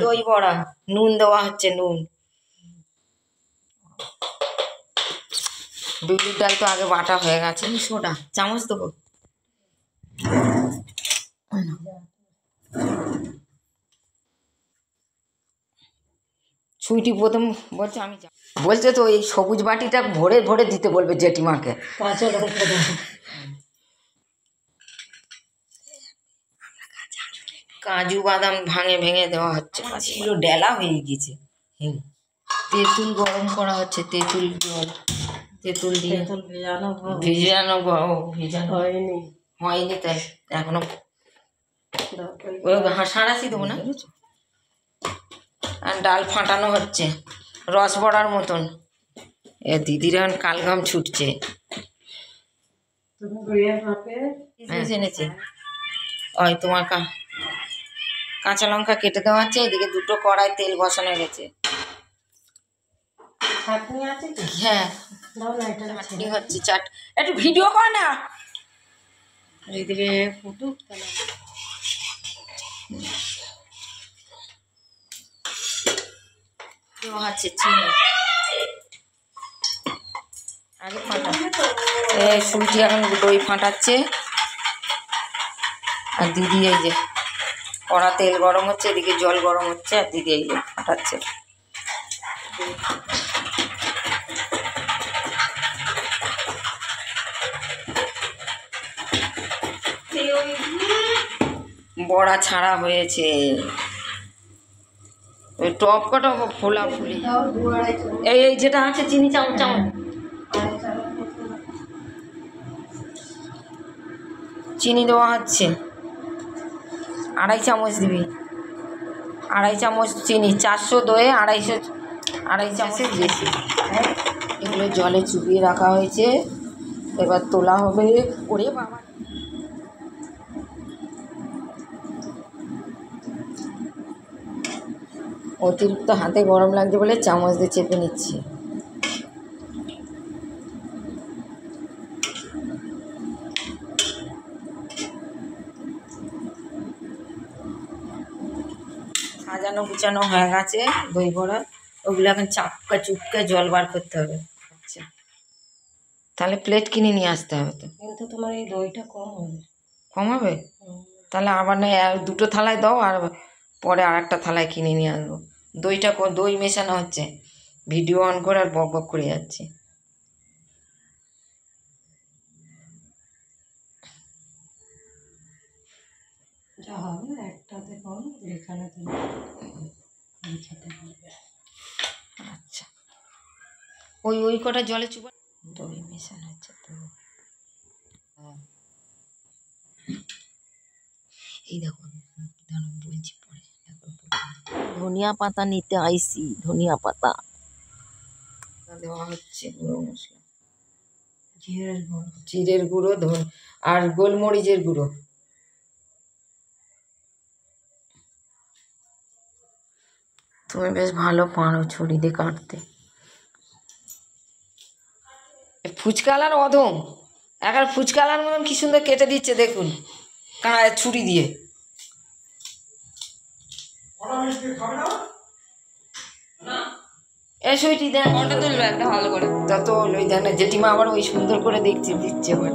দই বড়া, নুন দেওয়া হচ্ছে, নুন। বিউলির ডাল তো আগে বাটা হয়ে গেছে। সোডা চামচ দেবো। সুইটি প্রথম বলছে আমি বলছে তো এই সবুজ বাটিটা ভরে ভরে দিতে বলবে জেঠিমাকে। কাজু বাদাম ভাঙে ভেঙে দেওয়া হচ্ছে। ছিল ডেলা হয়ে গেছে। তেঁতুল গরম করা হচ্ছে, তেঁতুল জল, তেঁতুল দিয়ে ভিজানো হয়নি তাই এখনো। সাঁড়াশি দেবো না। আর ডাল ফাটানো হচ্ছে রস বড়ার মতন। এ দিদির এখন কালঘাম ছুটছে। এনেছে ওই তোমার কাঁচা লঙ্কা কেটে দেওয়া হচ্ছে। এদিকে দুটো কড়াই তেল বসানো গেছে। হ্যাঁ চাটনি হচ্ছে। একটু ভিডিও কর না। এদিকে ফুটুক হচ্ছে চিনি আগে ফাটা। সুইটি এখন দই ফাটাচ্ছে। আর দিদি এই যে কড়া তেল গরম হচ্ছে, এদিকে জল গরম হচ্ছে, আর দিদি এই যে ফাটাচ্ছে। বড়া ছাড়া হয়েছে। টপ কটা ফোলা ফুলি এই যেটা আছে চিনি চামচ চামচ চিনি দেওয়া হচ্ছে। 2.5 চামচ দিবি। 2.5 চামচ চিনি। 400 দয়ে 2.5 চামচের বেশি। এগুলো জলে চুবিয়ে রাখা হয়েছে। এবার তোলা হবে। ওরে বাবা, অতিরিক্ত হাতে গরম লাগছে বলে চামচ দিয়ে চেপে নিচ্ছি। সাজানো গুছানো হয়ে গেছে দই বড়া। ওগুলো এখন চাপকা চুপকা জল বার করতে হবে। আচ্ছা তাহলে প্লেট কিনে নিয়ে আসতে হবে। তো কিন্তু তোমার এই দইটা কম হবে। কম হবে? তাহলে আবার না 2টো থালায় দাও, আর পরে আর একটা থালায় কিনে নিয়ে আসবো। দই মেশানো হচ্ছে। ভিডিও অন করে আর বক বক করে যাচ্ছি। যা হবে একটাতে কম, এখানে আচ্ছা ওই কটা জলে চুবা দই মেশানো হচ্ছে। তো এই দেখো বলছি পরে। ধনিয়া পাতা নিতে আইসি। ধনিয়া পাতা দেওয়া হচ্ছে। গুঁড়ো মশলা, জিরের গুঁড়ো আর গোলমরিচের গুঁড়ো। তুমি বেশ ভালো পারো ছুরি দিয়ে কাটতে। ফুচকালার অধম এখন ফুচকালার মতন কি সুন্দর কেটে দিচ্ছে দেখুন ছুরি দিয়ে। এসইটি দেখ তুলবে একটা ভালো করে। তত ওই দেখ না জেঠিমা আবার ওই সুন্দর করে দিচ্ছে আবার।